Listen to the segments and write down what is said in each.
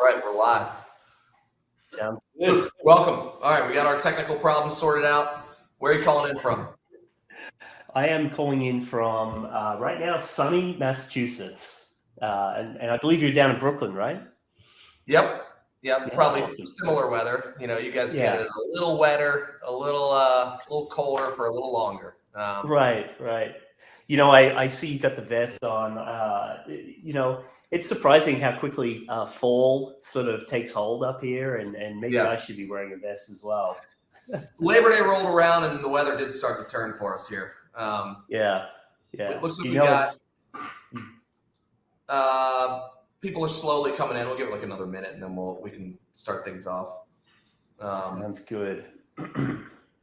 right, we're live. Sounds good. Luke, welcome. All right, we got our technical problems sorted out. Where are you calling in from? I am calling in from right now sunny Massachusetts, and I believe you're down in Brooklyn, right? Yep, Yeah, probably awesome. similar weather. You know, you guys get it a little wetter, a little colder for a little longer. Right. You know, I see you got the vest on. You know, it's surprising how quickly fall sort of takes hold up here, and maybe I should be wearing a vest as well. Labor Day rolled around and the weather did start to turn for us here. Yeah. It looks like we got people are slowly coming in. We'll give it like another minute and then we can start things off. Sounds good.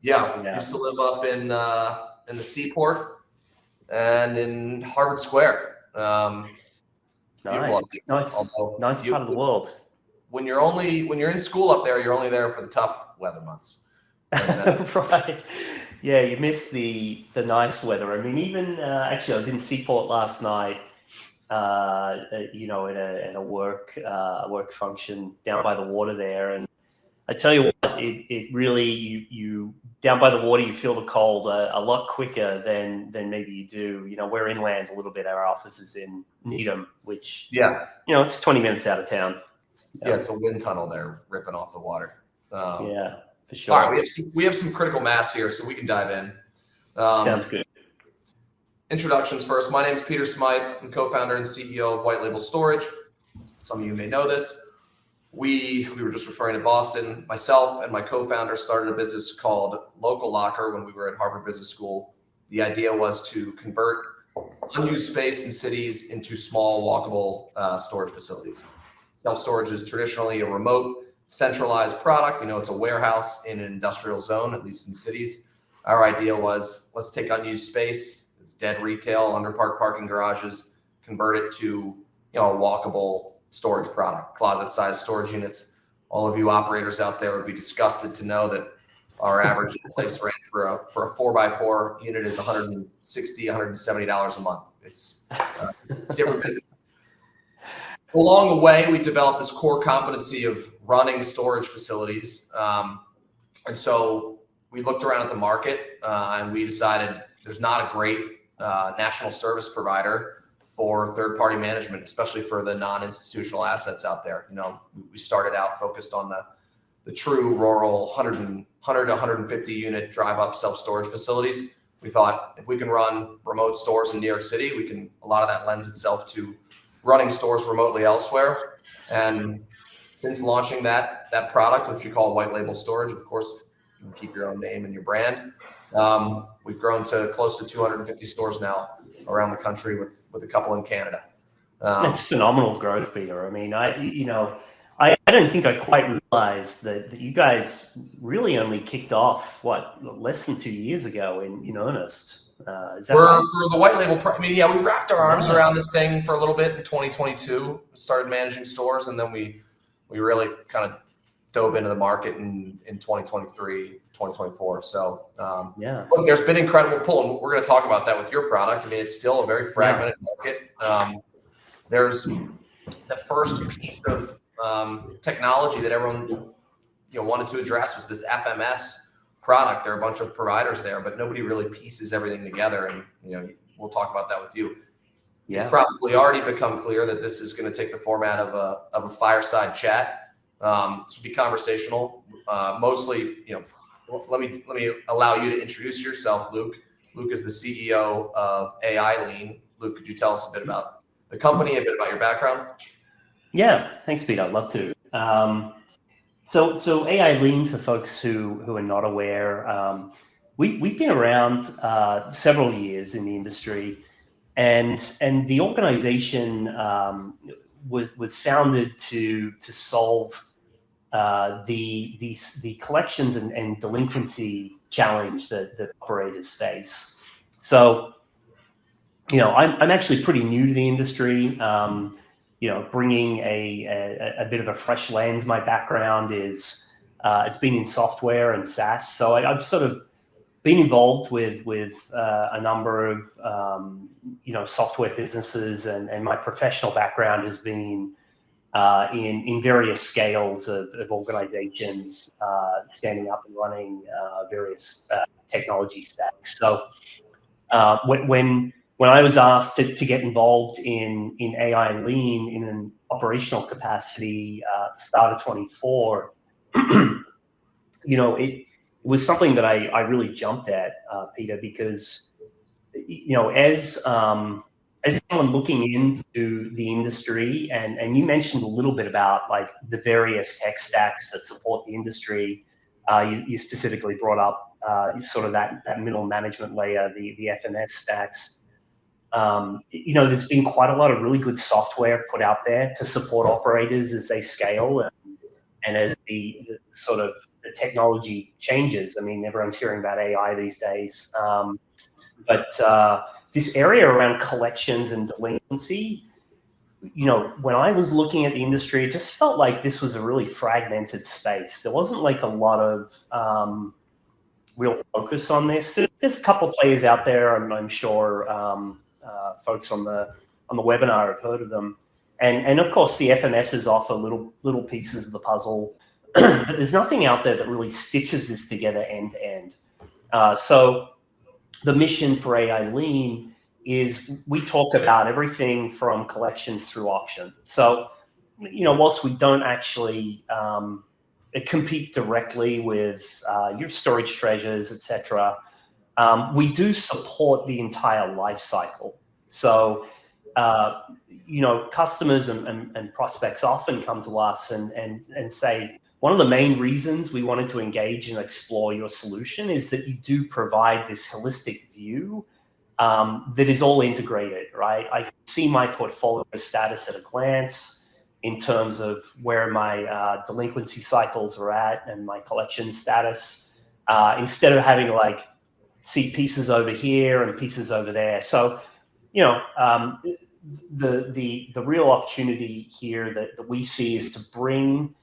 Used to live up in the Seaport and in Harvard Square. Nice part of the world. When you're in school up there, you're only there for the tough weather months. Right. Yeah, you miss the nice weather. I mean, even actually, I was in Seaport last night. You know, at a work function down by the water there, and I tell you what, it really you down by the water, you feel the cold a lot quicker than maybe you do. You know, we're inland a little bit. Our office is in Needham, which you know, it's 20 minutes out of town. Yeah, it's a wind tunnel there, ripping off the water. Yeah, for sure. All right, we have some critical mass here, so we can dive in. Sounds good. Introductions first. My name is Peter Smyth. I'm co-founder and CEO of White Label Storage. Some of you may know this. We were just referring to Boston. Myself and my co-founder started a business called Local Locker when we were at Harvard Business School. The idea was to convert unused space in cities into small, walkable storage facilities. Self-storage is traditionally a remote, centralized product. You know, it's a warehouse in an industrial zone, at least in cities. Our idea was, let's take unused space. It's dead retail, underparked parking garages, convert it to, you know, a walkable storage product, closet-sized storage units. All of you operators out there would be disgusted to know that our average in-place rent for a 4x4 unit is $160, $170 a month. It's a different business. Along the way, we developed this core competency of running storage facilities. And so we looked around at the market and we decided there's not a great national service provider for third-party management, especially for the non-institutional assets out there. You know, we started out focused on the true rural 100 to 150 unit drive-up self-storage facilities. We thought if we can run remote stores in New York City, a lot of that lends itself to running stores remotely elsewhere. And since launching that product, which we call White Label Storage, of course, you can keep your own name and your brand. We've grown to close to 250 stores now around the country with a couple in Canada. That's phenomenal growth, Peter. I mean, I don't think I quite realized that you guys really only kicked off less than 2 years ago in earnest. Is that right? We're the White Label. I mean, we wrapped our arms around this thing for a little bit in 2022. Started managing stores, and then we really kind of dove into the market in 2023, 2024. So look, there's been incredible pull, and we're going to talk about that with your product. I mean, it's still a very fragmented market. There's the first piece of technology that everyone wanted to address was this FMS product. There are a bunch of providers there, but nobody really pieces everything together. And we'll talk about that with you. Yeah. It's probably already become clear that this is going to take the format of a fireside chat. This will be conversational. Mostly, let me allow you to introduce yourself, Luke. Luke is the CEO of AI Lean. Luke, could you tell us a bit about the company, a bit about your background? Yeah, thanks, Pete. I'd love to. So AI Lean, for folks who are not aware, we've been around several years in the industry, and the organization was founded to solve the collections and delinquency challenge that operators face. So, I'm actually pretty new to the industry. Bringing a bit of a fresh lens. My background is it's been in software and SaaS, so I've sort of been involved with a number of software businesses, and my professional background has been in various scales of organizations standing up and running various technology stacks. So when I was asked to get involved in AI and Lean in an operational capacity at the start of 24, it was something that I really jumped at, Peter, because as someone looking into the industry, and you mentioned a little bit about like the various tech stacks that support the industry. You specifically brought up sort of that middle management layer, the FMS stacks. There's been quite a lot of really good software put out there to support operators as they scale and as the sort of the technology changes. I mean, everyone's hearing about AI these days. But this area around collections and delinquency, when I was looking at the industry, it just felt like this was a really fragmented space. There wasn't like a lot of real focus on this. There's a couple of players out there, and I'm sure folks on the webinar have heard of them. And of course, the FMSs offer little pieces of the puzzle, but there's nothing out there that really stitches this together end to end. So the mission for AI Lean is we talk about everything from collections through auction. So, whilst we don't actually compete directly with your storage treasures, etc., we do support the entire life cycle. So, customers and prospects often come to us and say, one of the main reasons we wanted to engage and explore your solution is that you do provide this holistic view that is all integrated, right? I see my portfolio status at a glance in terms of where my delinquency cycles are at and my collection status, instead of having to like see pieces over here and pieces over there. So, the real opportunity here that we see is to bring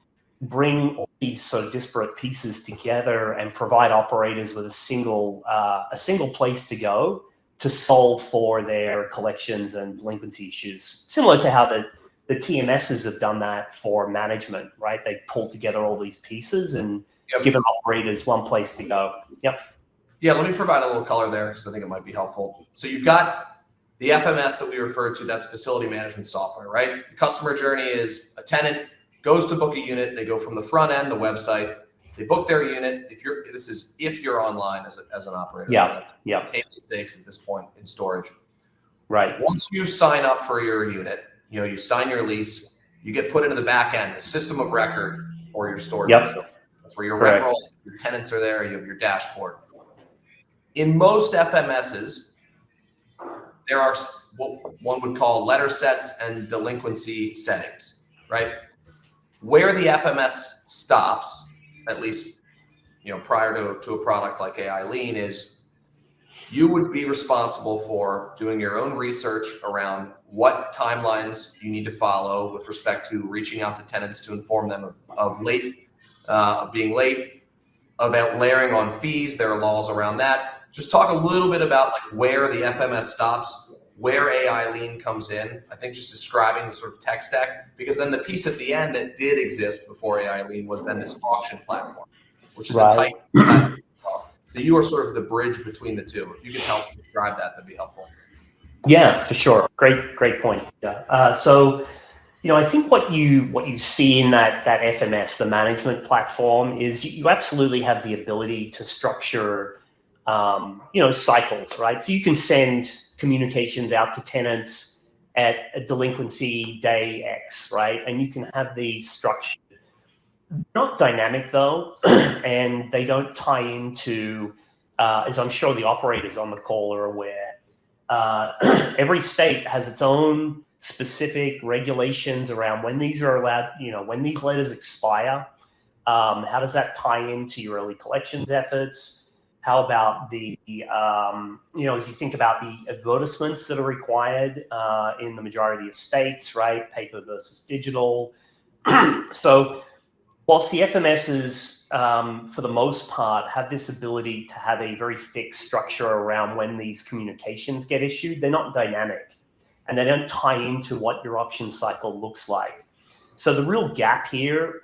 all these sort of disparate pieces together and provide operators with a single place to go to solve for their collections and delinquency issues, similar to how the TMSs have done that for management, right? They pull together all these pieces and give operators one place to go. Yep. Yeah, let me provide a little color there because I think it might be helpful. So you've got the FMS that we referred to, that's facility management software, right? The customer journey is a tenant goes to book a unit. They go from the front end, the website. They book their unit. If you're online as an operator, that's table stakes at this point in storage. Right. Once you sign up for your unit, you sign your lease. You get put into the back end, the system of record for your storage. Yep. Facility. That's where your rent roll, your tenants are there. You have your dashboard. In most FMSs, there are what one would call letter sets and delinquency settings, right? Where the FMS stops, at least prior to a product like AI Lean, is you would be responsible for doing your own research around what timelines you need to follow with respect to reaching out to tenants to inform them of being late, about layering on fees. There are laws around that. Just talk a little bit about like where the FMS stops, where AI Lean comes in. I think just describing the sort of tech stack, because then the piece at the end that did exist before AI Lean was then this auction platform, which is a tight platform. So you are sort of the bridge between the two. If you could help describe that, that'd be helpful. Yeah, for sure. Great point. So, I think what you see in that FMS, the management platform, is you absolutely have the ability to structure, cycles, right? So you can send communications out to tenants at a delinquency day X, right? And you can have these structured. Not dynamic though, and they don't tie into, as I'm sure the operators on the call are aware, every state has its own specific regulations around when these are allowed, when these letters expire. How does that tie into your early collections efforts? How about the, as you think about the advertisements that are required in the majority of states, right? Paper versus digital. So whilst the FMSs, for the most part, have this ability to have a very fixed structure around when these communications get issued, they're not dynamic, and they don't tie into what your auction cycle looks like. So the real gap here,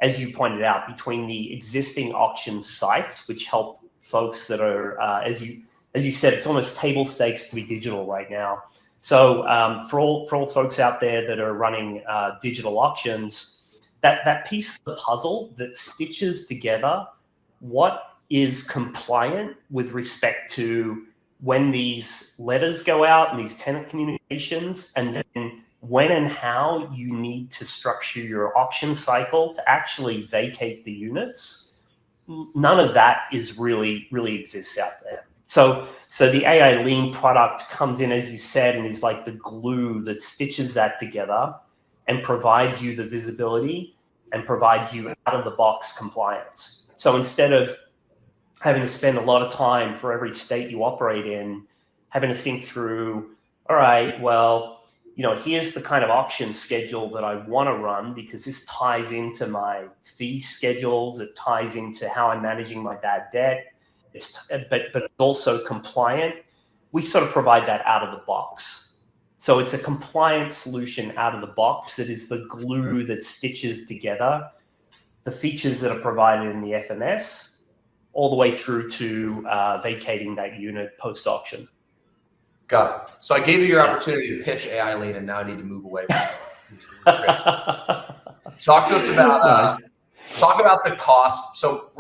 as you pointed out, between the existing auction sites, which help folks that are, as you said, it's almost table stakes to be digital right now. So for all folks out there that are running digital auctions, that piece of the puzzle that stitches together what is compliant with respect to when these letters go out and these tenant communications, and then when and how you need to structure your auction cycle to actually vacate the units. None of that is really exists out there. So the AI Lean product comes in, as you said, and is like the glue that stitches that together and provides you the visibility and provides you out of the box compliance. So instead of having to spend a lot of time for every state you operate in, having to think through, all right, well, here's the kind of auction schedule that I want to run because this ties into my fee schedules. It ties into how I'm managing my bad debt. But it's also compliant. We sort of provide that out of the box. So it's a compliant solution out of the box that is the glue that stitches together the features that are provided in the FMS all the way through to vacating that unit post-auction. Got it. So I gave you your opportunity to pitch AI Lean, and now I need to move away from it. Talk to us about talk about the cost. So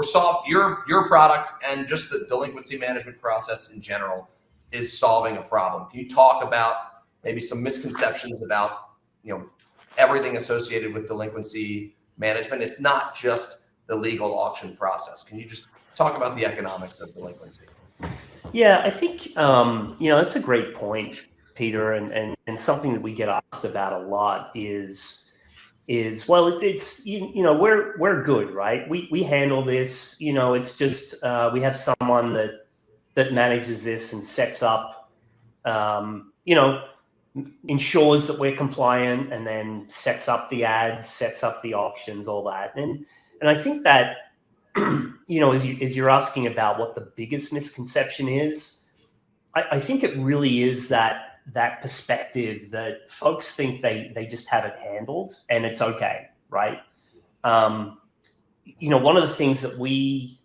your product and just the delinquency management process in general is solving a problem. Can you talk about maybe some misconceptions about everything associated with delinquency management? It's not just the legal auction process. Can you just talk about the economics of delinquency? Yeah, I think that's a great point, Peter, and something that we get asked about a lot is well, it's we're good, right? We handle this. It's just we have someone that manages this and sets up, ensures that we're compliant, and then sets up the ads, sets up the auctions, all that, and I think that. As you're asking about what the biggest misconception is, I think it really is that perspective that folks think they just have it handled and it's okay, right? One of the things that we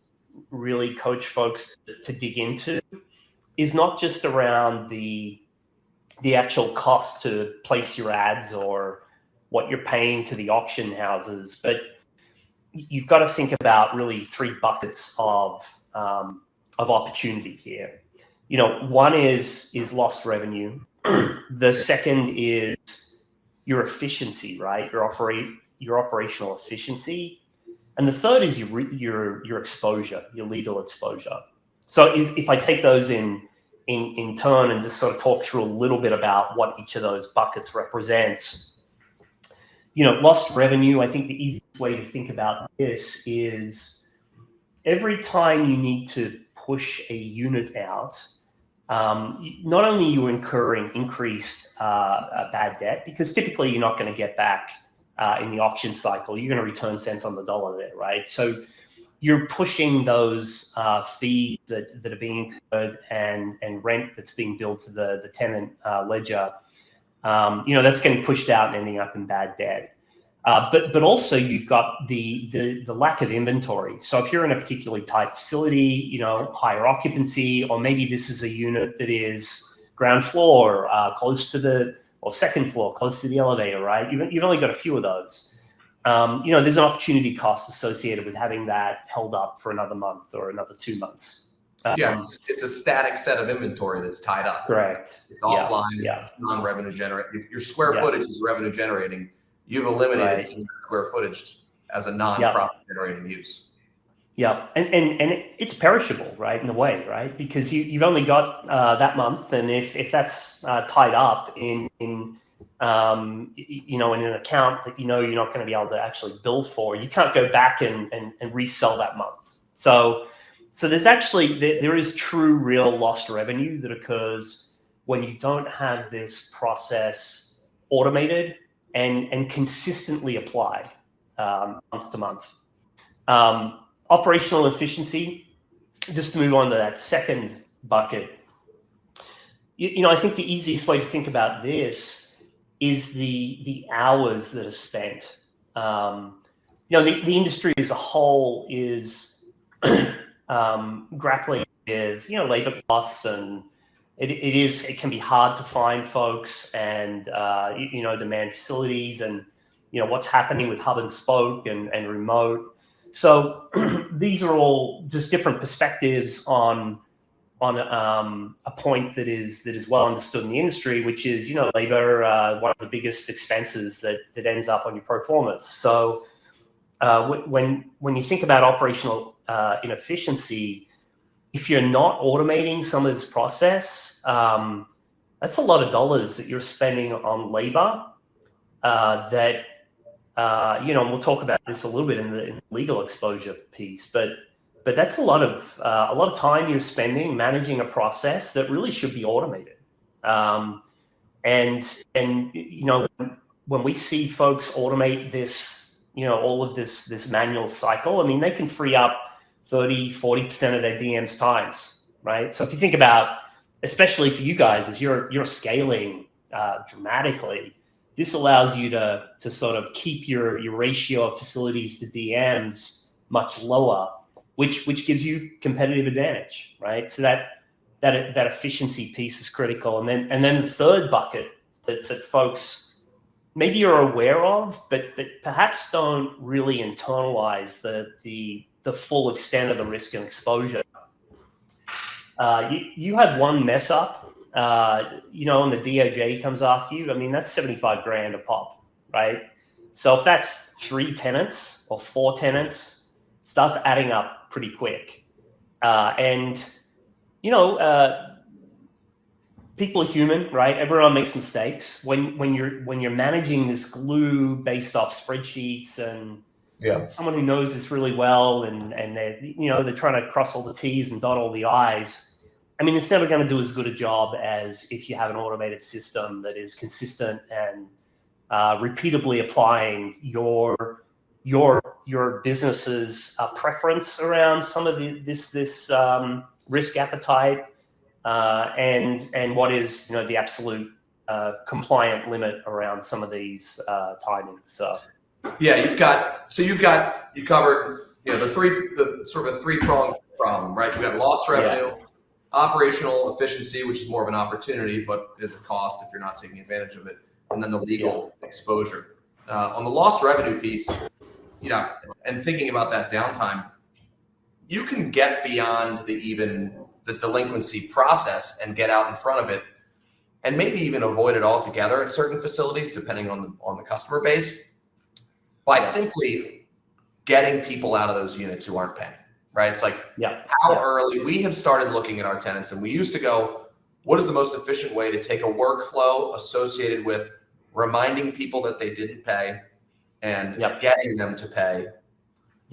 really coach folks to dig into is not just around the actual cost to place your ads or what you're paying to the auction houses, but you've got to think about really three buckets of opportunity here. One is lost revenue. The second is your efficiency, right? Your operational efficiency, and the third is your exposure, your legal exposure. So if I take those in turn and just sort of talk through a little bit about what each of those buckets represents. Lost revenue, I think the easiest way to think about this is every time you need to push a unit out, not only are you incurring increased bad debt, because typically you're not going to get back in the auction cycle, you're going to return cents on the dollar there, right? So you're pushing those fees that are being incurred and rent that's being billed to the tenant ledger. That's getting pushed out and ending up in bad debt. But also you've got the lack of inventory. So if you're in a particularly tight facility, higher occupancy, or maybe this is a unit that is ground floor, close to or second floor, close to the elevator, right? You've only got a few of those. There's an opportunity cost associated with having that held up for another month or another 2 months. It's a static set of inventory that's tied up. Correct. It's offline. It's non-revenue generating. If your square footage is revenue generating, you've eliminated some square footage as a non-profit generating use. Yeah, and it's perishable, right, in a way, right? Because you've only got that month, and if that's tied up in an account that you're not going to be able to actually bill for, you can't go back and resell that month. So there's actually there is true real lost revenue that occurs when you don't have this process automated and consistently applied month to month. Operational efficiency, just to move on to that second bucket. I think the easiest way to think about this is the hours that are spent. The industry as a whole is grappling with labor costs, and it can be hard to find folks and demand facilities, and what's happening with hub and spoke and remote. So these are all just different perspectives on a point that is well understood in the industry, which is labor, one of the biggest expenses that ends up on your pro formas. So when you think about operational inefficiency, if you're not automating some of this process, that's a lot of dollars that you're spending on labor. We'll talk about this a little bit in the legal exposure piece, but that's a lot of time you're spending managing a process that really should be automated. And when we see folks automate this, all of this manual cycle, I mean, they can free up 30-40% of their DM's times, right? So if you think about, especially for you guys, as you're scaling dramatically, this allows you to sort of keep your ratio of facilities to DMs much lower, which gives you competitive advantage, right? So that efficiency piece is critical. And then the third bucket that folks maybe you're aware of, but perhaps don't really internalize the full extent of the risk and exposure. You had one mess up, and the DOJ comes after you. I mean, that's $75,000 a pop, right? So if that's 3 tenants or 4 tenants, it starts adding up pretty quick. People are human, right? Everyone makes mistakes. When you're managing this glue based off spreadsheets and someone who knows this really well, and they're trying to cross all the T's and dot all the I's. I mean, it's never going to do as good a job as if you have an automated system that is consistent and repeatably applying your business's preference around some of this risk appetite and what is the absolute compliant limit around some of these timings. So yeah, you covered the sort of a 3-pronged problem, right? You got lost revenue, operational efficiency, which is more of an opportunity, but is a cost if you're not taking advantage of it, and then the legal exposure. On the lost revenue piece, and thinking about that downtime, you can get beyond the delinquency process and get out in front of it, and maybe even avoid it altogether at certain facilities, depending on the customer base, by simply getting people out of those units who aren't paying. Right? It's like how early we have started looking at our tenants, and we used to go, what is the most efficient way to take a workflow associated with reminding people that they didn't pay and getting them to pay,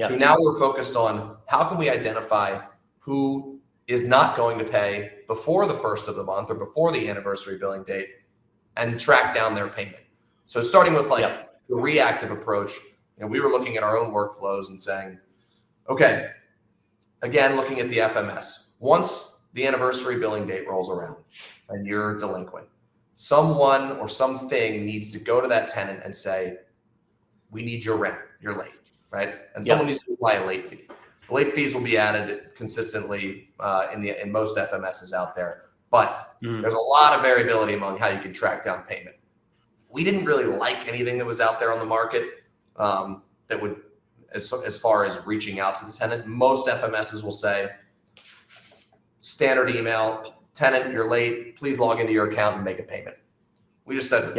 to now we're focused on how can we identify who is not going to pay before the first of the month or before the anniversary billing date and track down their payment. So starting with the reactive approach, we were looking at our own workflows and saying, okay, again, looking at the FMS, once the anniversary billing date rolls around and you're delinquent, someone or something needs to go to that tenant and say, we need your rent, you're late, right? And someone needs to apply a late fee. Late fees will be added consistently in most FMSs out there, but there's a lot of variability among how you can track down payment. We didn't really like anything that was out there on the market that would, as far as reaching out to the tenant. Most FMSs will say, standard email, tenant, you're late, please log into your account and make a payment. We just said,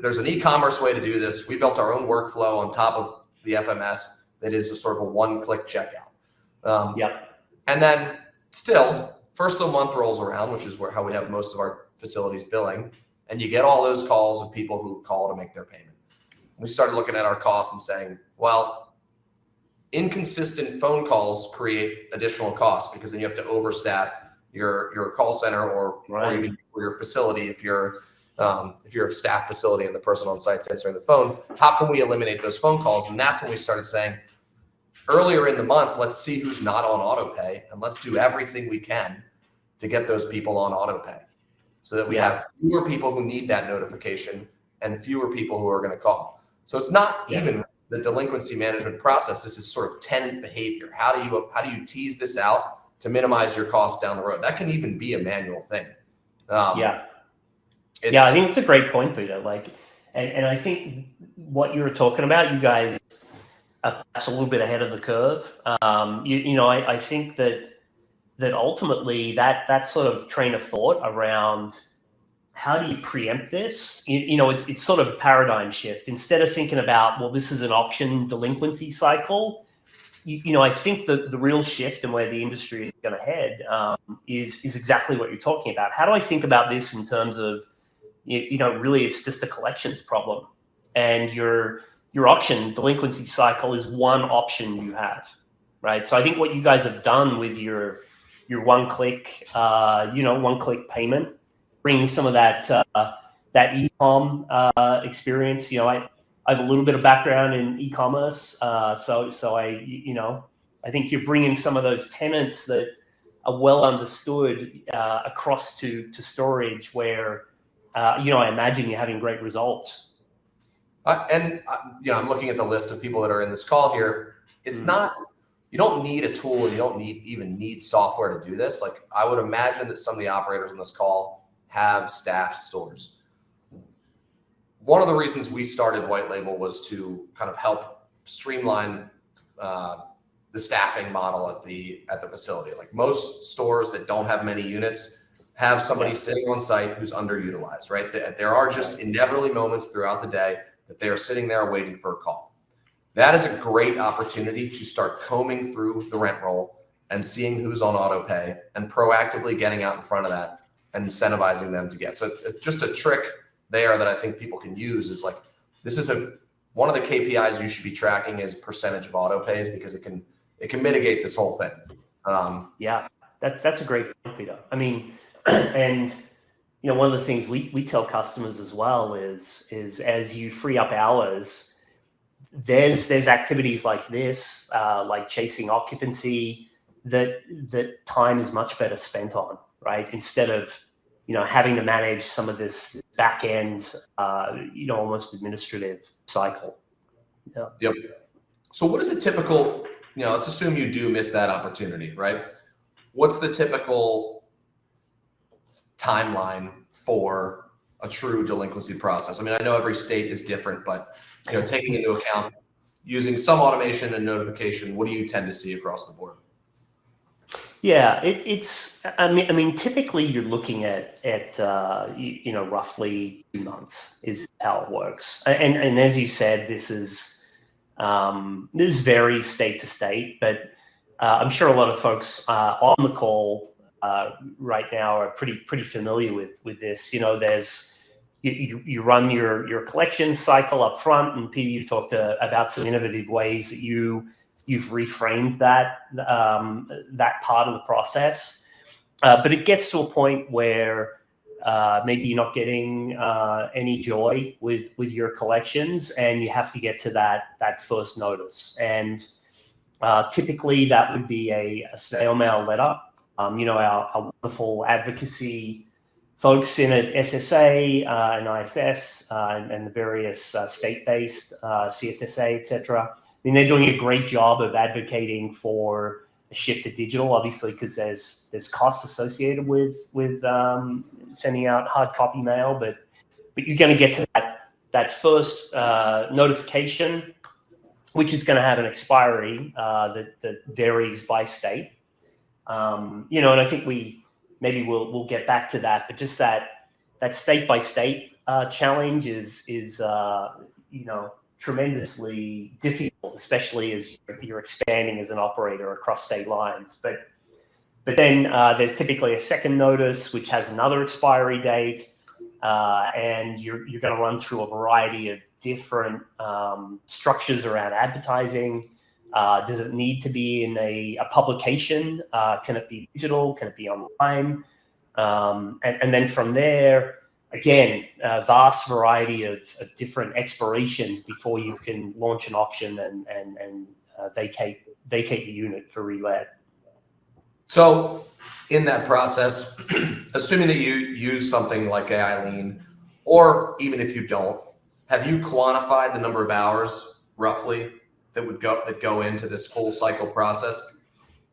there's an e-commerce way to do this. We built our own workflow on top of the FMS that is a sort of a one-click checkout. And then still, first of the month rolls around, which is how we have most of our facilities billing, and you get all those calls of people who call to make their payment. We started looking at our costs and saying, well, inconsistent phone calls create additional costs because then you have to overstaff your call center or even your facility if you're a staff facility and the person on site's answering the phone. How can we eliminate those phone calls? And that's when we started saying, earlier in the month, let's see who's not on auto pay, and let's do everything we can to get those people on auto pay so that we have fewer people who need that notification and fewer people who are going to call. So it's not even the delinquency management process. This is sort of tenant behavior. How do you tease this out to minimize your costs down the road? That can even be a manual thing. I think it's a great point, Peter. Like, and I think what you were talking about, you guys are perhaps a little bit ahead of the curve. I think that ultimately that sort of train of thought around how do you preempt this? It's sort of a paradigm shift. Instead of thinking about, well, this is an auction delinquency cycle, I think that the real shift and where the industry is going to head is exactly what you're talking about. How do I think about this in terms of, really it's just a collections problem, and your auction delinquency cycle is one option you have, right? So I think what you guys have done with your one-click payment, bringing some of that e-com experience. I have a little bit of background in e-commerce, so I think you're bringing some of those tenets that are well understood across to storage, where I imagine you're having great results. I'm looking at the list of people that are in this call here. It's not. You don't need a tool, and you don't even need software to do this. Like, I would imagine that some of the operators on this call have staffed stores. One of the reasons we started White Label was to kind of help streamline the staffing model at the facility. Like, most stores that don't have many units have somebody sitting on site who's underutilized, right? There are just inevitably moments throughout the day that they are sitting there waiting for a call. That is a great opportunity to start combing through the rent roll and seeing who's on auto pay and proactively getting out in front of that and incentivizing them to get. So it's just a trick there that I think people can use is like, this is one of the KPIs you should be tracking is percentage of auto pays, because it can mitigate this whole thing. That's a great point, Peter. I mean, and one of the things we tell customers as well is as you free up hours, there's activities like this, like chasing occupancy, that time is much better spent on, right? Instead of having to manage some of this back end, almost administrative cycle. Yep. So what is the typical? Let's assume you do miss that opportunity, right? What's the typical timeline for a true delinquency process? I mean, I know every state is different, but taking into account using some automation and notification, what do you tend to see across the board? Yeah, I mean, typically you're looking at roughly 2 months is how it works. And as you said, this varies state to state, but I'm sure a lot of folks on the call right now are pretty familiar with this. There's you run your collection cycle up front, and Peter, you talked about some innovative ways that you've reframed that part of the process, but it gets to a point where maybe you're not getting any joy with your collections, and you have to get to that first notice. And typically that would be a snail mail letter. Our wonderful advocacy folks in at SSA and ISS and the various state-based CSSA, etc. I mean, they're doing a great job of advocating for a shift to digital, obviously, because there's costs associated with sending out hard copy mail, but you're going to get to that first notification, which is going to have an expiry that varies by state. And I think we'll get back to that, but just that state by state challenge is tremendously difficult, especially as you're expanding as an operator across state lines. But then there's typically a second notice, which has another expiry date, and you're going to run through a variety of different structures around advertising. Does it need to be in a publication? Can it be digital? Can it be online? And then from there, again, a vast variety of different expirations before you can launch an auction and vacate the unit for relet. So in that process, assuming that you use something like AI Lean, or even if you don't, have you quantified the number of hours roughly that go into this full cycle process?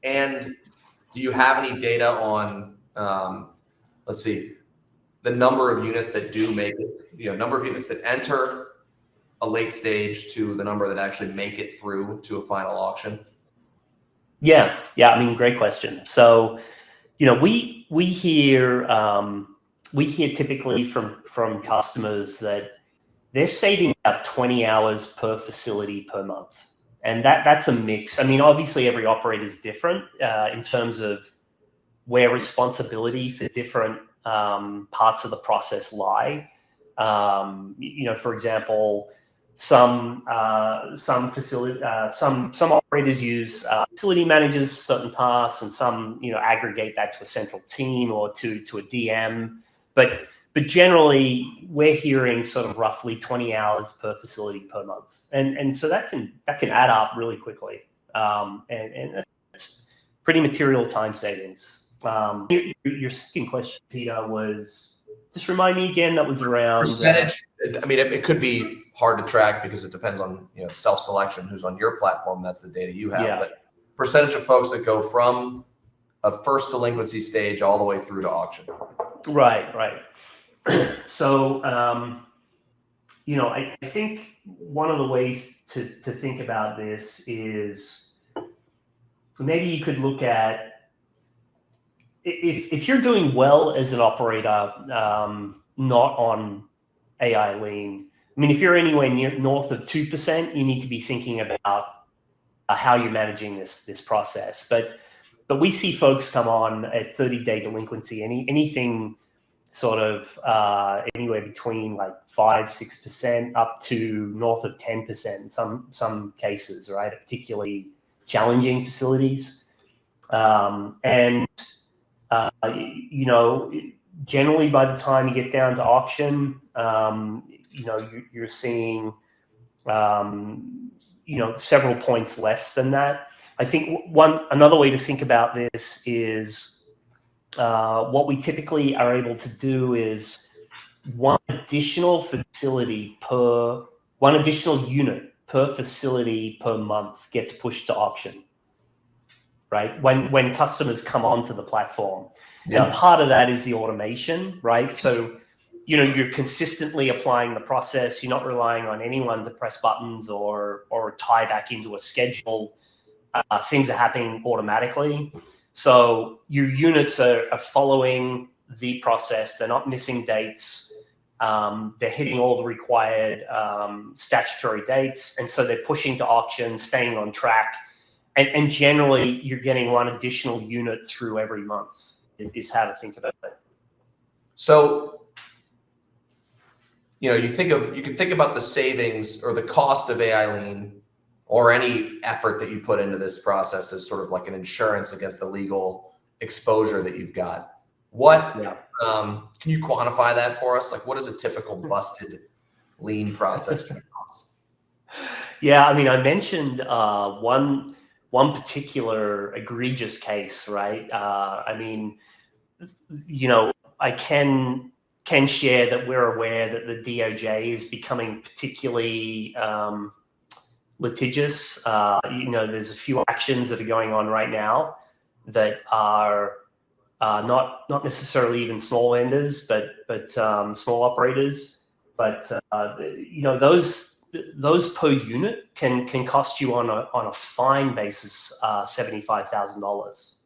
And do you have any data on, let's see, the number of units that do make it, number of units that enter a late stage to the number that actually make it through to a final auction? Yeah. I mean, great question. So, we hear typically from customers that they're saving about 20 hours per facility per month. And that's a mix. I mean, obviously every operator is different in terms of where responsibility for different parts of the process lie. For example, some operators use facility managers for certain tasks, and some aggregate that to a central team or to a DM. But generally, we're hearing sort of roughly 20 hours per facility per month, and so that can add up really quickly, and it's pretty material time savings. Your second question, Peter, was, just remind me again. That was around percentage. I mean, it could be hard to track because it depends on self-selection, who's on your platform. That's the data you have. Yeah. But percentage of folks that go from a first delinquency stage all the way through to auction. Right. So, I think one of the ways to think about this is maybe you could look at, if you're doing well as an operator, not on AI lean. I mean, if you're anywhere north of 2%, you need to be thinking about how you're managing this process. But we see folks come on at 30-day delinquency, anything sort of anywhere between like 5-6% up to north of 10% in some cases, right? Particularly challenging facilities, and generally by the time you get down to auction, you're seeing several points less than that. I think another way to think about this is what we typically are able to do is one additional unit per facility per month gets pushed to auction, right? When customers come onto the platform. Yeah. Now, part of that is the automation, right? So, you're consistently applying the process. You're not relying on anyone to press buttons or tie back into a schedule. Things are happening automatically. So your units are following the process. They're not missing dates. They're hitting all the required statutory dates. And so they're pushing to auction, staying on track. And generally, you're getting one additional unit through every month is how to think about it. So, you could think about the savings or the cost of AI lean or any effort that you put into this process as sort of like an insurance against the legal exposure that you've got. Can you quantify that for us? Like, what is a typical busted lean process going to cost? Yeah, I mean, I mentioned one particular egregious case, right? I mean, I can share that we're aware that the DOJ is becoming particularly litigious. There's a few actions that are going on right now that are not necessarily even small vendors, but small operators. But those per unit can cost you on a fine basis $75,000.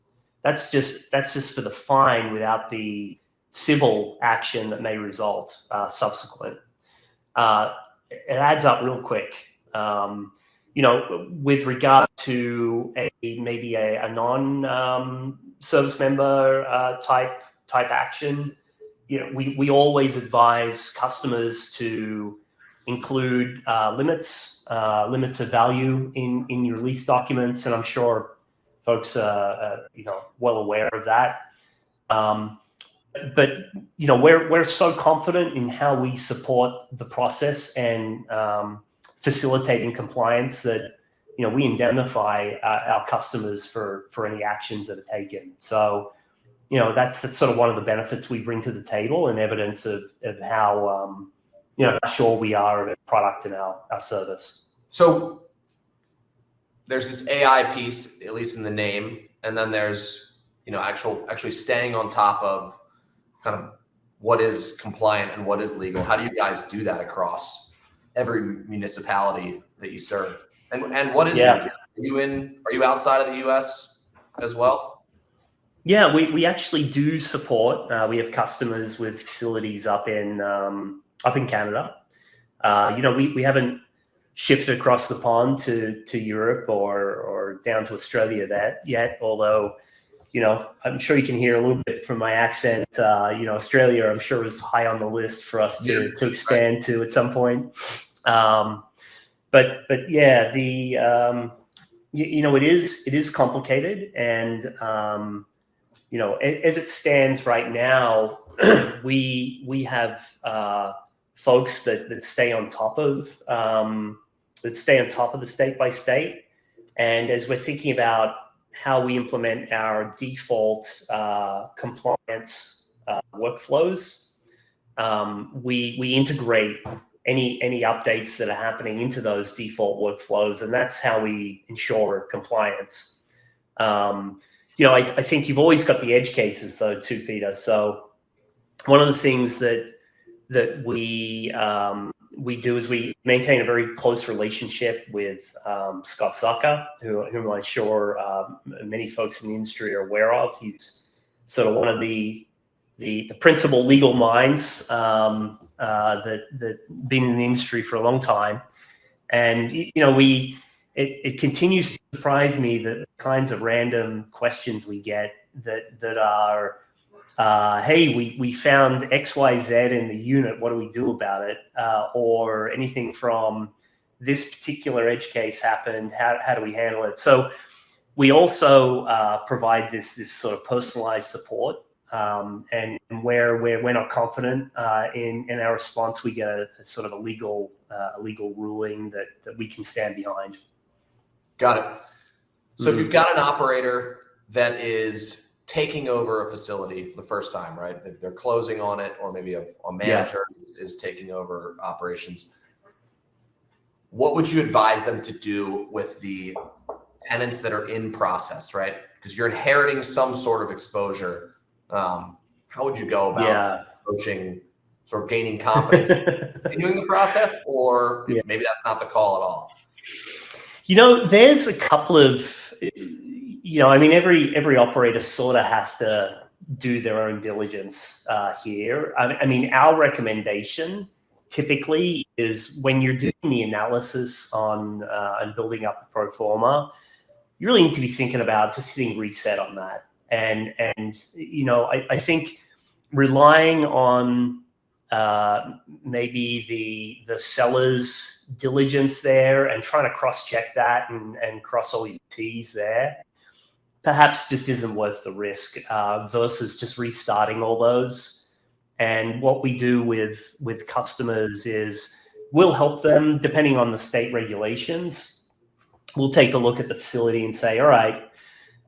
That's just for the fine without the civil action that may result subsequent. It adds up real quick. With regard to maybe a non-service member type action, we always advise customers to include limits of value in your lease documents, and I'm sure folks are well aware of that. But we're so confident in how we support the process and facilitating compliance that we indemnify our customers for any actions that are taken. So that's sort of one of the benefits we bring to the table and evidence of how how sure we are of a product and our service. So there's this AI piece, at least in the name, and then there's actually staying on top of kind of what is compliant and what is legal. How do you guys do that across every municipality that you serve? And what is your job? Are you outside of the US as well? Yeah, we actually do support. We have customers with facilities up in Canada. We haven't shifted across the pond to Europe or down to Australia yet. Although, I'm sure you can hear a little bit from my accent. Australia, I'm sure, is high on the list for us to expand to at some point. But yeah, it is complicated, and as it stands right now, we have folks that stay on top of the state by state, and as we're thinking about how we implement our default compliance workflows, we integrate any updates that are happening into those default workflows, and that's how we ensure compliance. I think you've always got the edge cases though too, Peter. So one of the things that we do is we maintain a very close relationship with Scott Zucker, whom I'm sure many folks in the industry are aware of. He's sort of one of the principal legal minds that been in the industry for a long time, and it continues to surprise me the kinds of random questions we get that are, hey, we found XYZ in the unit, what do we do about it? Or anything from this particular edge case happened, how do we handle it? So we also provide this sort of personalized support, and where we're not confident in our response, we get a sort of a legal ruling that we can stand behind. Got it. So if you've got an operator that is taking over a facility for the first time, right? They're closing on it, or maybe a manager is taking over operations. What would you advise them to do with the tenants that are in process, right? Because you're inheriting some sort of exposure. How would you go about approaching, sort of gaining confidence in doing the process, or maybe that's not the call at all? There's a couple of, every operator sort of has to do their own diligence here. Our recommendation typically is when you're doing the analysis on and building up the pro forma, you really need to be thinking about just hitting reset on that. And I think relying on maybe the seller's diligence there and trying to cross-check that and cross all your T's there, perhaps just isn't worth the risk versus just restarting all those. And what we do with customers is we'll help them, depending on the state regulations. We'll take a look at the facility and say, all right,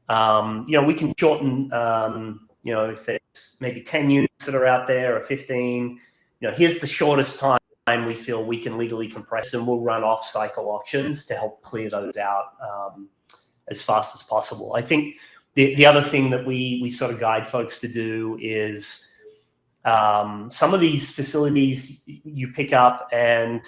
we can shorten, if there's maybe 10 units that are out there or 15, here's the shortest time we feel we can legally compress, and we'll run off-cycle auctions to help clear those out as fast as possible. I think the other thing that we sort of guide folks to do is some of these facilities you pick up and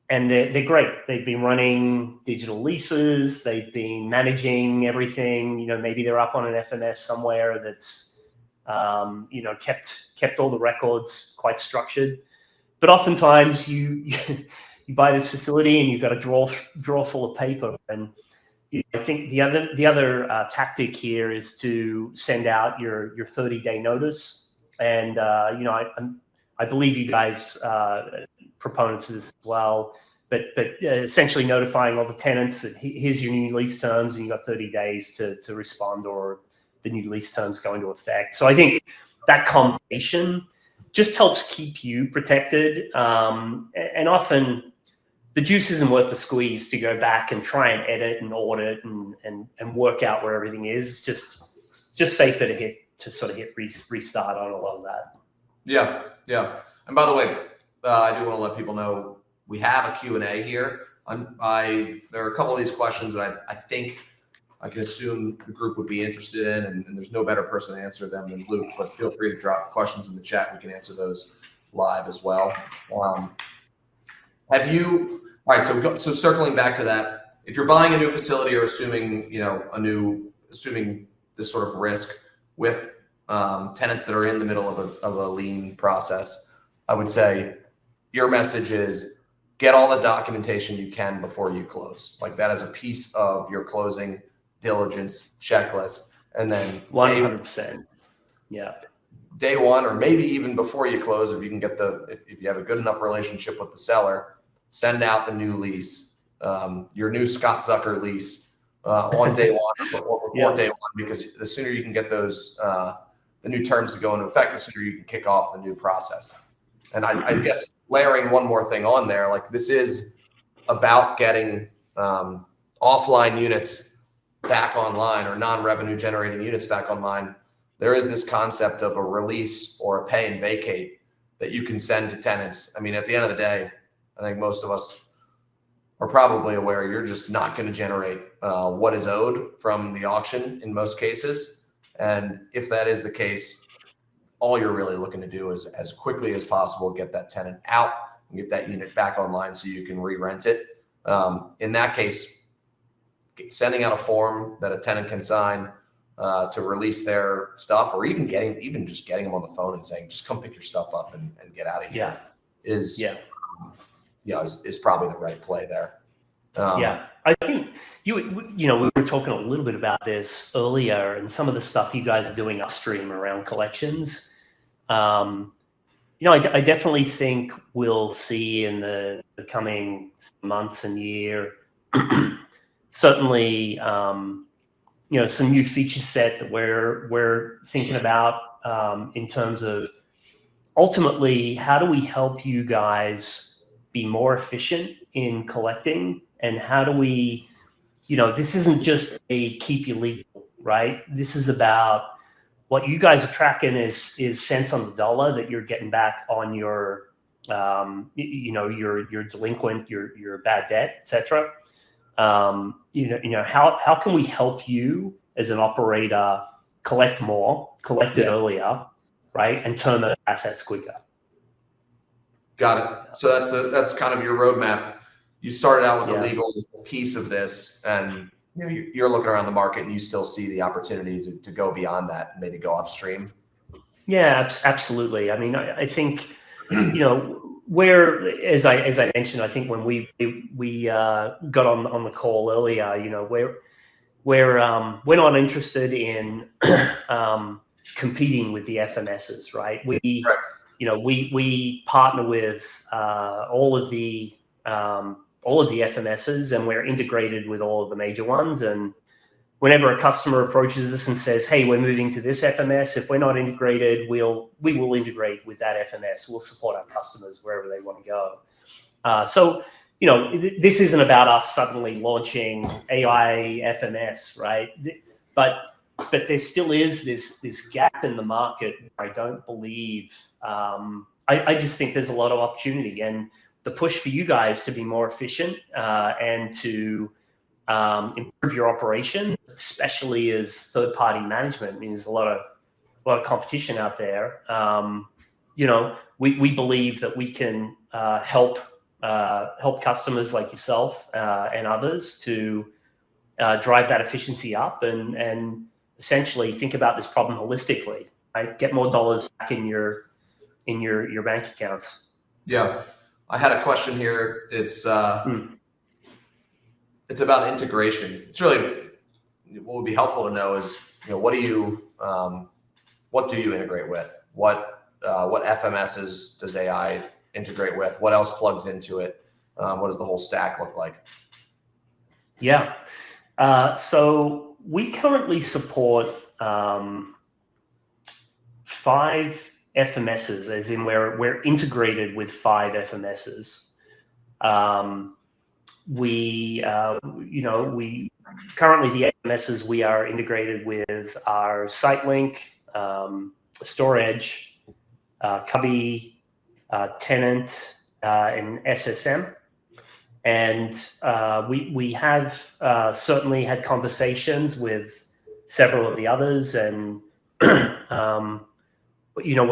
they're great. They've been running digital leases. They've been managing everything. Maybe they're up on an FMS somewhere that's kept all the records quite structured. But oftentimes you buy this facility and you've got a drawer full of paper. And I think the other tactic here is to send out your 30-day notice. And I believe you guys proponents of this as well. But essentially notifying all the tenants that here's your new lease terms, and you've got 30 days to respond, or the new lease terms go into effect. So I think that combination just helps keep you protected. And often the juice isn't worth the squeeze to go back and try and edit and audit and work out where everything is. It's just safer to sort of hit restart on a lot of that. Yeah. And by the way, I do want to let people know we have a Q&A here. There are a couple of these questions that I think I can assume the group would be interested in, and there's no better person to answer them than Luke, but feel free to drop questions in the chat. We can answer those live as well. All right, so circling back to that, if you're buying a new facility or assuming this sort of risk with tenants that are in the middle of a lien process, I would say your message is get all the documentation you can before you close. Like that is a piece of your closing diligence checklist. And then 100%. Yeah. Day one, or maybe even before you close, if you can get if you have a good enough relationship with the seller, send out the new lease, your new Scott Zucker lease on day one or before day one, because the sooner you can get those, the new terms to go into effect, the sooner you can kick off the new process. And I guess layering one more thing on there, like this is about getting offline units back online or non-revenue generating units back online. There is this concept of a release or a pay and vacate that you can send to tenants. I mean, at the end of the day, I think most of us are probably aware you're just not going to generate what is owed from the auction in most cases. And if that is the case, all you're really looking to do is as quickly as possible get that tenant out and get that unit back online so you can re-rent it. In that case, sending out a form that a tenant can sign to release their stuff, or even just getting them on the phone and saying, just come pick your stuff up and get out of here is probably the right play there. I think we were talking a little bit about this earlier, and some of the stuff you guys are doing upstream around collections. I definitely think we'll see in the coming months and year, certainly, some new feature set that we're thinking about in terms of ultimately how do we help you guys be more efficient in collecting, and how do we, this isn't just a keep you legal, right? This is about what you guys are tracking is cents on the dollar that you're getting back on your, your delinquent, your bad debt, etc. How can we help you as an operator collect more, collect it earlier, right, and turn those assets quicker? Got it. So that's kind of your roadmap. You started out with the legal piece of this, and you're looking around the market and you still see the opportunity to go beyond that and maybe go upstream. Yeah, absolutely. I mean, I think, where, as I mentioned, I think when we got on the call earlier, we're not interested in competing with the FMSs, right? We partner with all of the FMSs, and we're integrated with all of the major ones. And whenever a customer approaches us and says, "Hey, we're moving to this FMS," if we're not integrated, we will integrate with that FMS. We'll support our customers wherever they want to go. So this isn't about us suddenly launching AI FMS, right? But there still is this gap in the market. I don't believe. I just think there's a lot of opportunity, and the push for you guys to be more efficient and to improve your operation, especially as third-party management. I mean, there's a lot of competition out there. We believe that we can help customers like yourself and others to drive that efficiency up and essentially think about this problem holistically. Right? Get more dollars back in your bank accounts. Yeah, I had a question here. It's about integration. It's really what would be helpful to know is what do you integrate with? What FMSs does AI integrate with? What else plugs into it? What does the whole stack look like? Yeah. So we currently support 5 FMSs, as in we're integrated with 5 FMSs. We currently, the FMSs we are integrated with are SiteLink, StoreEdge, Cubby, tenant, and SSM. And we have certainly had conversations with several of the others, and we're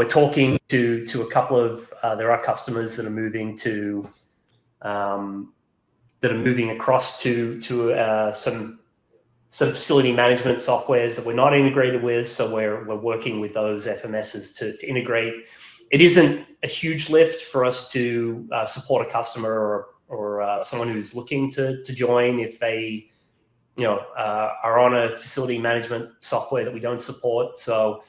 talking to a couple of there are customers that are moving to across to some facility management softwares that we're not integrated with. So we're working with those FMSs to integrate. It isn't a huge lift for us to support a customer or someone who's looking to join if they are on a facility management software that we don't support. So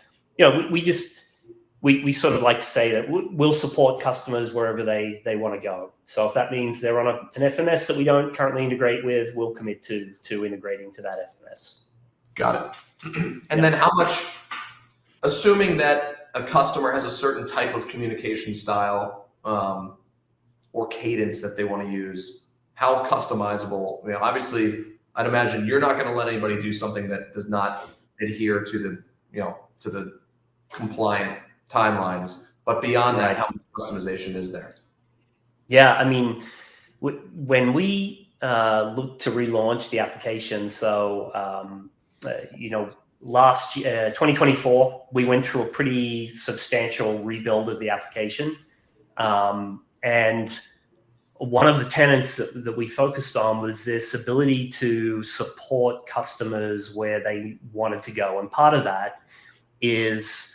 we sort of like to say that we'll support customers wherever they want to go. So if that means they're on an FMS that we don't currently integrate with, we'll commit to integrating to that FMS. Got it. And then how much, assuming that a customer has a certain type of communication style or cadence that they want to use, how customizable? Obviously, I'd imagine you're not going to let anybody do something that does not adhere to the compliant timelines. But beyond that, how much customization is there? Yeah, I mean, when we looked to relaunch the application, so last year, 2024, we went through a pretty substantial rebuild of the application, and one of the tenets that we focused on was this ability to support customers where they wanted to go, and part of that is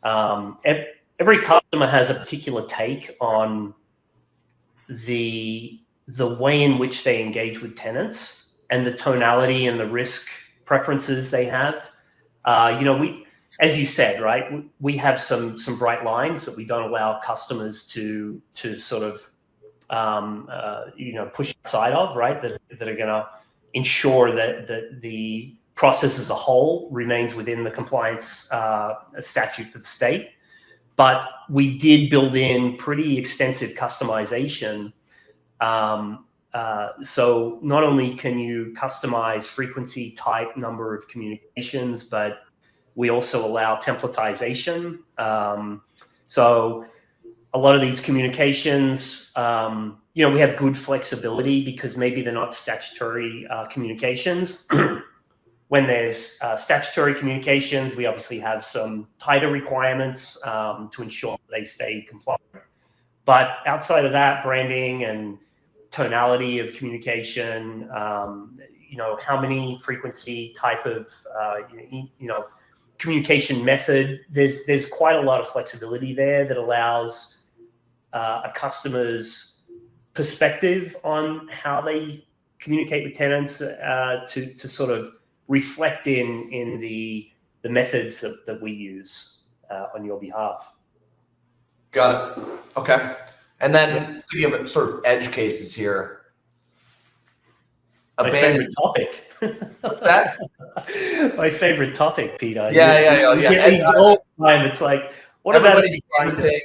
every customer has a particular take on the way in which they engage with tenants and the tonality and the risk preferences they have. We, as you said, right, we have some bright lines that we don't allow customers to sort of push outside of, right, that are going to ensure that the process as a whole remains within the compliance statute for the state. But we did build in pretty extensive customization. So not only can you customize frequency, type, number of communications, but we also allow templatization. So a lot of these communications, we have good flexibility because maybe they're not statutory communications. When there's statutory communications, we obviously have some tighter requirements to ensure they stay compliant. But outside of that, branding and tonality of communication, how many frequency, type of, communication method, there's quite a lot of flexibility there that allows a customer's perspective on how they communicate with tenants to sort of reflect in the methods that we use on your behalf. Got it. Okay. And then to give sort of edge cases here. My favorite topic. What's that? My favorite topic, Peter. Yeah. These all the time. It's like, what about favorite thing?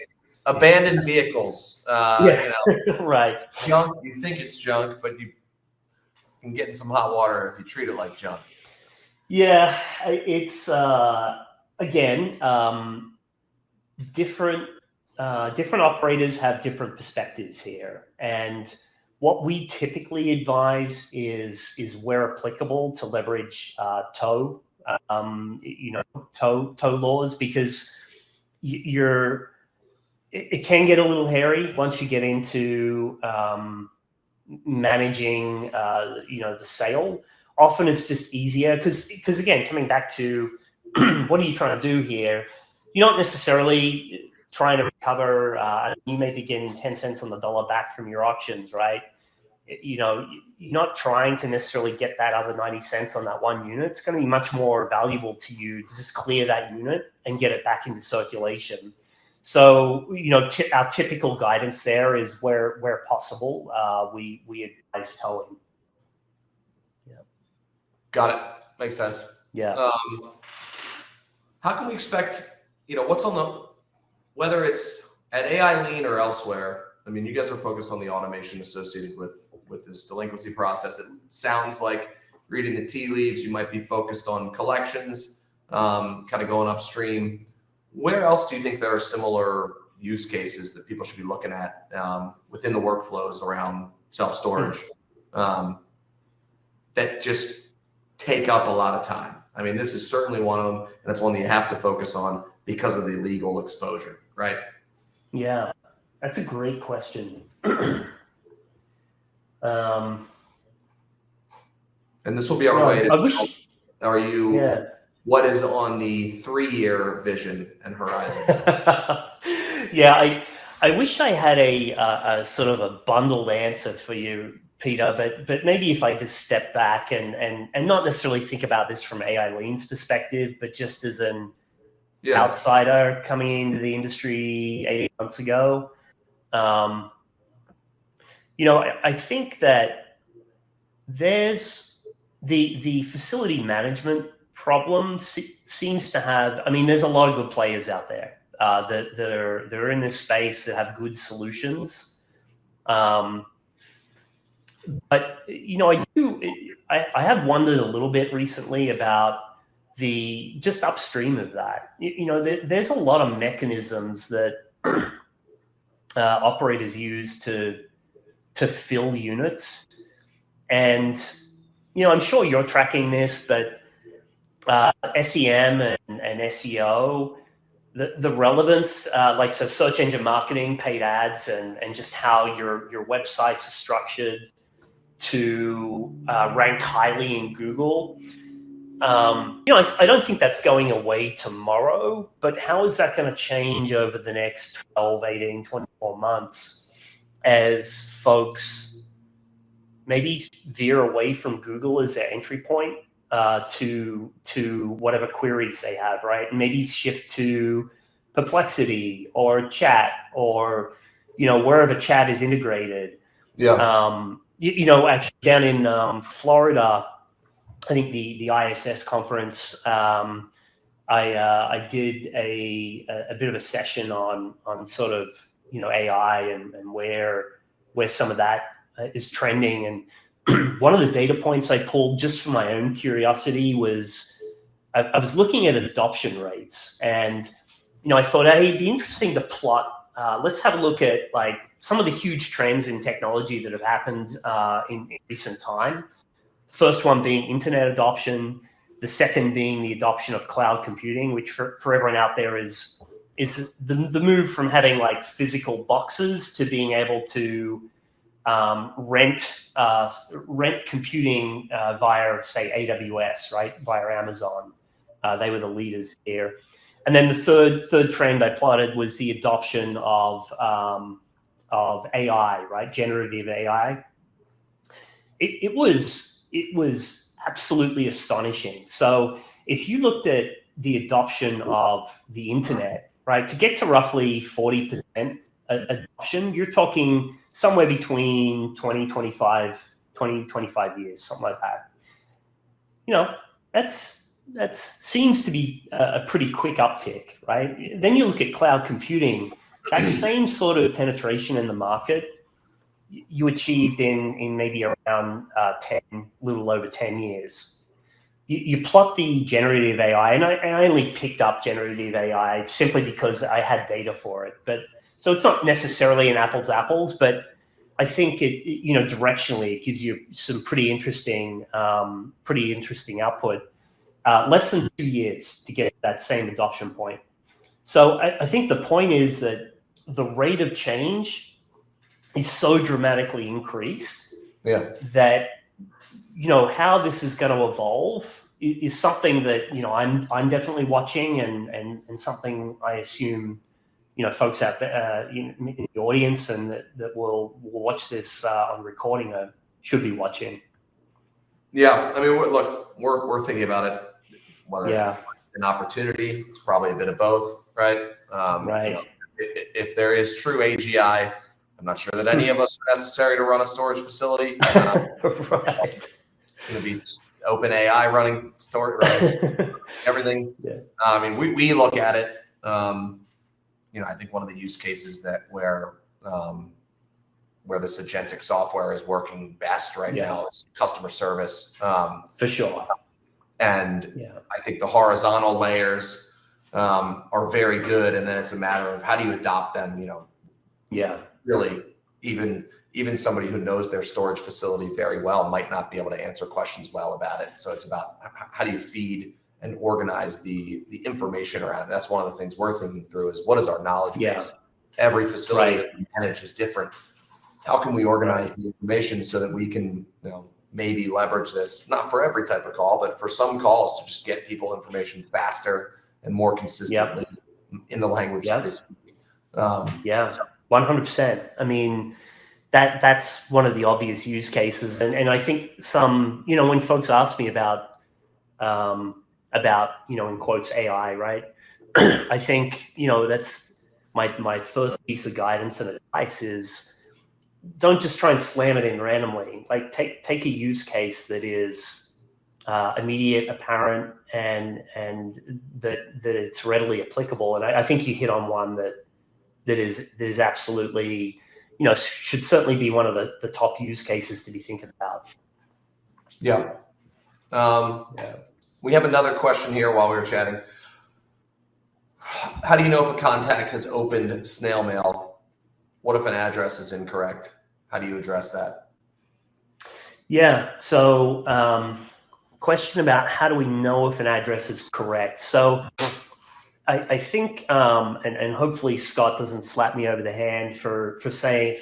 Abandoned vehicles. Right. Junk. You think it's junk, but you can get in some hot water if you treat it like junk. Yeah, it's again different operators have different perspectives here, and what we typically advise is where applicable to leverage tow laws, because it can get a little hairy once you get into managing the sale. Often it's just easier because again, coming back to what are you trying to do here? You're not necessarily trying to recover. You may be getting 10 cents on the dollar back from your auctions, right? You're not trying to necessarily get that other 90 cents on that one unit. It's going to be much more valuable to you to just clear that unit and get it back into circulation. So, our typical guidance there is where possible, we advise towing. Got it. Makes sense. Yeah. How can we expect, what's on whether it's at AI Lean or elsewhere? I mean, you guys are focused on the automation associated with this delinquency process. It sounds like, reading the tea leaves, you might be focused on collections, kind of going upstream. Where else do you think there are similar, use cases that people should be looking at within the workflows around self-storage that just take up a lot of time. I mean, this is certainly one of them, and it's one that you have to focus on because of the legal exposure, right? Yeah, that's a great question. And this will be our way to tell, are you, yeah. what is on the 3-year vision and horizon? Yeah, I wish I had a sort of a bundled answer for you, Peter, but maybe if I just step back and not necessarily think about this from AI Lean's perspective, but just as an outsider coming into the industry 8 months ago, I think that there's the facility management problem seems to have, I mean, there's a lot of good players out there that are in this space that have good solutions. But I have wondered a little bit recently about the just upstream of that. There's a lot of mechanisms that operators use to fill units, and I'm sure you're tracking this, but SEM and SEO, the relevance, like so search engine marketing, paid ads, and just how your websites are structured to rank highly in Google. I don't think that's going away tomorrow, but how is that going to change over the next 12, 18, 24 months as folks maybe veer away from Google as their entry point to whatever queries they have, right? And maybe shift to Perplexity or chat or, wherever chat is integrated. Yeah. Actually down in Florida, I think the ISS conference, I did a bit of a session on sort of, AI and where some of that is trending. And one of the data points I pulled just for my own curiosity was I was looking at adoption rates, and I thought, hey, it'd be interesting to plot. Let's have a look at like some of the huge trends in technology that have happened in recent time. First one being internet adoption, the second being the adoption of cloud computing, which for everyone out there is the move from having like physical boxes to being able to rent computing via, say, AWS, right, via Amazon. They were the leaders here. And then the third trend I plotted was the adoption of AI, right, generative AI. It was absolutely astonishing. So if you looked at the adoption of the internet, right, to get to roughly 40% adoption, you're talking somewhere between 20 25 years, something like that. That seems to be a pretty quick uptick, right? Then you look at cloud computing, that same sort of penetration in the market you achieved in maybe around a little over 10 years. You plot the generative AI, and I only picked up generative AI simply because I had data for it. But so it's not necessarily an apples, but I think it directionally it gives you some pretty interesting output. Less than 2 years to get that same adoption point. So I think the point is that the rate of change is so dramatically increased that how this is going to evolve is something that I'm definitely watching and something I assume folks out there in the audience and that will watch this on recording should be watching. Yeah, I mean, look, we're thinking about it whether it's an opportunity. It's probably a bit of both, right? Right. If there is true AGI, I'm not sure that any of us are necessary to run a storage facility. Right. It's going to be open AI running storage, everything. Yeah. I mean, we look at it. I think one of the use cases where this agentic software is working best right now is customer service. For sure. And I think the horizontal layers are very good, and then it's a matter of how do you adopt them. Really, even somebody who knows their storage facility very well might not be able to answer questions well about it. So it's about how do you feed and organize the information around it. That's one of the things we're thinking through is what is our knowledge base? Every facility that we manage is different. How can we organize the information so that we can, maybe leverage this, not for every type of call, but for some calls to just get people information faster and more consistently in the language that they speak. 100%. I mean, that's one of the obvious use cases. And I think some, when folks ask me about, in quotes, AI, right? I think, that's my first piece of guidance and advice is don't just try and slam it in randomly. Like take a use case that is immediate, apparent, and that it's readily applicable. And I think you hit on one that is absolutely, should certainly be one of the top use cases to be thinking about. Yeah. We have another question here while we were chatting. How do you know if a contact has opened snail mail? What if an address is incorrect? How do you address that? Yeah. So question about how do we know if an address is correct? So I think, and hopefully Scott doesn't slap me over the hand for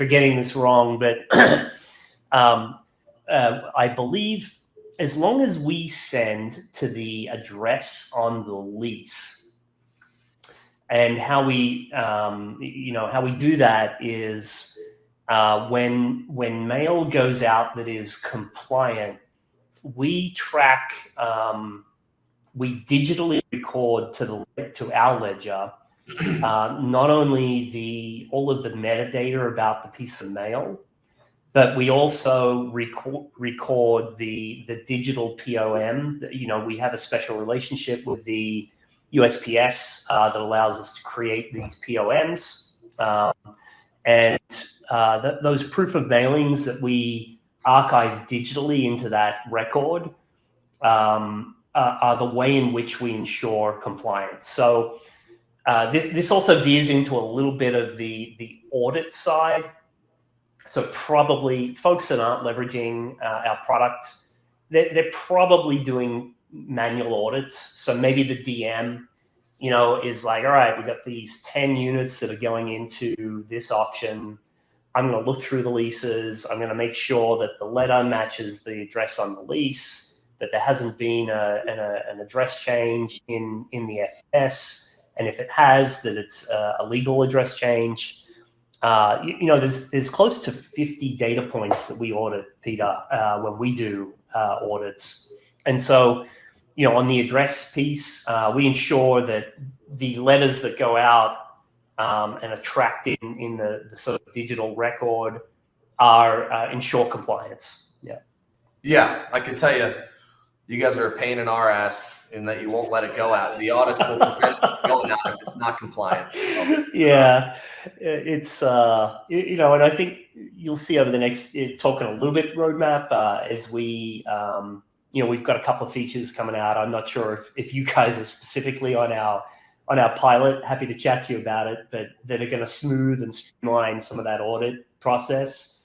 getting this wrong, but I believe as long as we send to the address on the lease, and how we do that is when mail goes out that is compliant, we track. We digitally record to our ledger not only all of the metadata about the piece of mail, but we also record the digital POM. We have a special relationship with the USPS that allows us to create these POMs, and those proof of mailings that we archive digitally into that record are the way in which we ensure compliance. So this also veers into a little bit of the audit side. So probably folks that aren't leveraging our product, they're probably doing manual audits. So maybe the DM, is like, all right, we got these 10 units that are going into this auction. I'm going to look through the leases. I'm going to make sure that the letter matches the address on the lease, that there hasn't been an address change in the FS. And if it has, that it's a legal address change. There's close to 50 data points that we audit, Peter, when we do audits. And so, on the address piece, we ensure that the letters that go out and are tracked in the sort of digital record are ensure compliance. Yeah, I can tell you guys are a pain in our ass in that you won't let it go out. The audits will prevent it going out if it's not compliant. So. Yeah, it's and I think you'll see over the next talking a little bit roadmap as we we've got a couple of features coming out. I'm not sure if you guys are specifically on our pilot. Happy to chat to you about it, but that are going to smooth and streamline some of that audit process.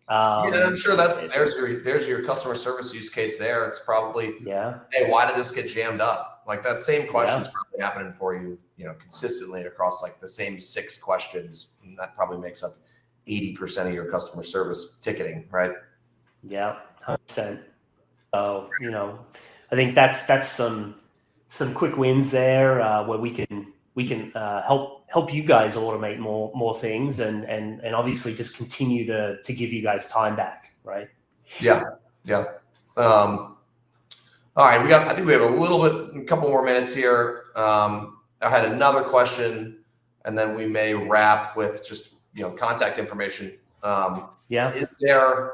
I'm sure there's your customer service use case there. It's probably, hey, why did this get jammed up? Like that same question is probably happening for you, consistently across like the same 6 questions. And that probably makes up 80% of your customer service ticketing, right? Yeah, 100%. So, I think that's some quick wins there where we can help you guys automate more things and obviously just continue to give you guys time back, right? Yeah. All right, I think we have a couple more minutes here. I had another question, and then we may wrap with just contact information. Is there,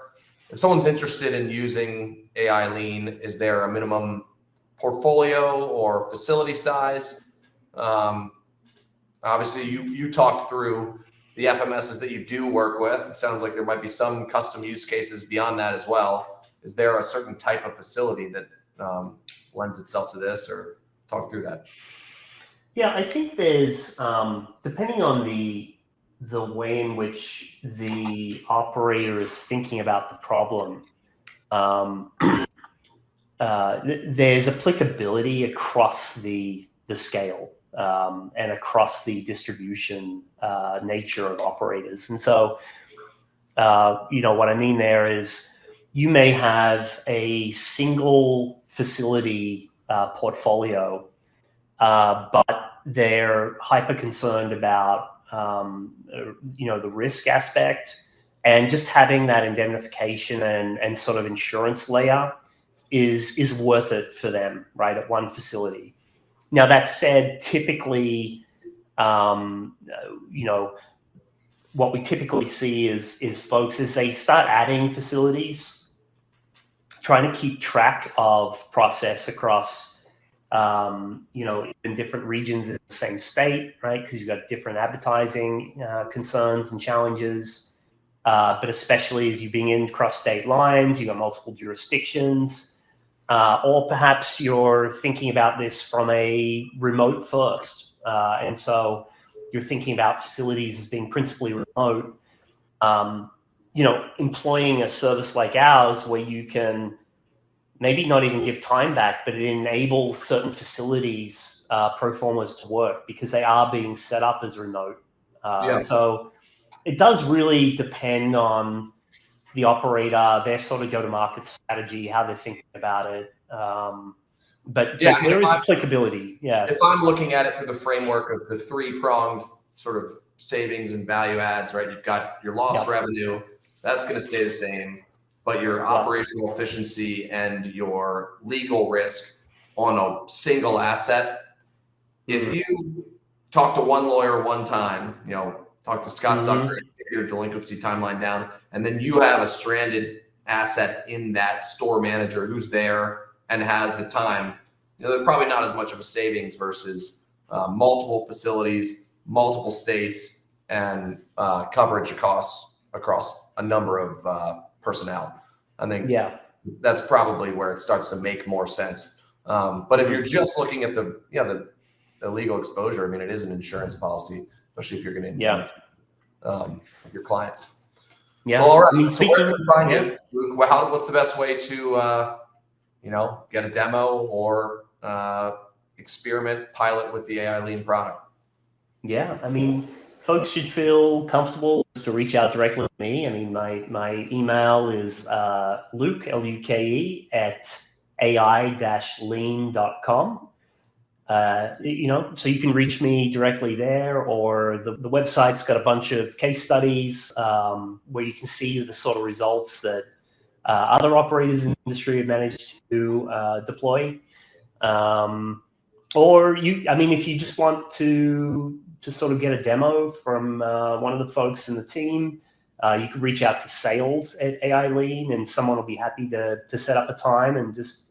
if someone's interested in using AI Lean, is there a minimum portfolio or facility size? Obviously, you talked through the FMSs that you do work with. It sounds like there might be some custom use cases beyond that as well. Is there a certain type of facility that lends itself to this, or talk through that? Yeah, I think there's depending on the way in which the operator is thinking about the problem. Um, there's applicability across the scale and across the distribution nature of operators. And so, what I mean there is you may have a single facility portfolio, but they're hyper concerned about, the risk aspect, and just having that indemnification and sort of insurance layer is worth it for them, right, at one facility. Now, that said, typically, what we typically see is folks, as they start adding facilities, trying to keep track of process across, in different regions in the same state, right? Because you've got different advertising concerns and challenges. But especially as you bring in cross state lines, you've got multiple jurisdictions. Or perhaps you're thinking about this from a remote first. And so you're thinking about facilities as being principally remote. Employing a service like ours where you can maybe not even give time back, but it enables certain facilities, pro formas to work because they are being set up as remote. So it does really depend on the operator, their sort of go-to-market strategy, how they're thinking about it. But there is applicability. Yeah. If I'm looking at it through the framework of the three-pronged sort of savings and value adds, right? You've got your lost revenue, that's going to stay the same, but your operational efficiency and your legal risk on a single asset. If you talk to one lawyer one time, talk to Scott Zucker, get your delinquency timeline down, and then you have a stranded asset in that store manager who's there and has the time, they're probably not as much of a savings versus multiple facilities, multiple states, and coverage across a number of personnel. I think that's probably where it starts to make more sense. But if you're just looking at the legal exposure, I mean, it is an insurance policy, especially if you're going to your clients. Yeah. Well, all right. So where can we find you, Luke? What's the best way to, get a demo or experiment, pilot with the AI Lean product? Yeah. I mean, folks should feel comfortable to reach out directly to me. I mean, my email is Luke, Luke, at ai-lean.com. So you can reach me directly there, or the website's got a bunch of case studies where you can see the sort of results that other operators in the industry have managed to deploy. Or if you just want to sort of get a demo from one of the folks in the team, you can reach out to sales at AI Lean, and someone will be happy to set up a time and just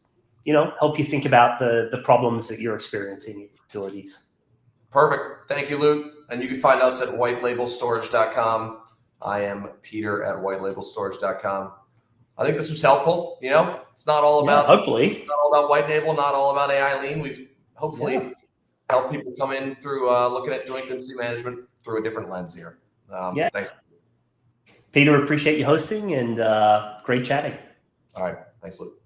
help you think about the problems that you're experiencing in facilities. Perfect. Thank you, Luke. And you can find us at whitelabelstorage.com. I am Peter at whitelabelstorage.com. I think this was helpful. It's not all about hopefully. It's not all about white label, not all about AI Lean. We've hopefully helped people come in through looking at delinquency management through a different lens here. Thanks, Peter. Appreciate you hosting, and great chatting. All right. Thanks, Luke.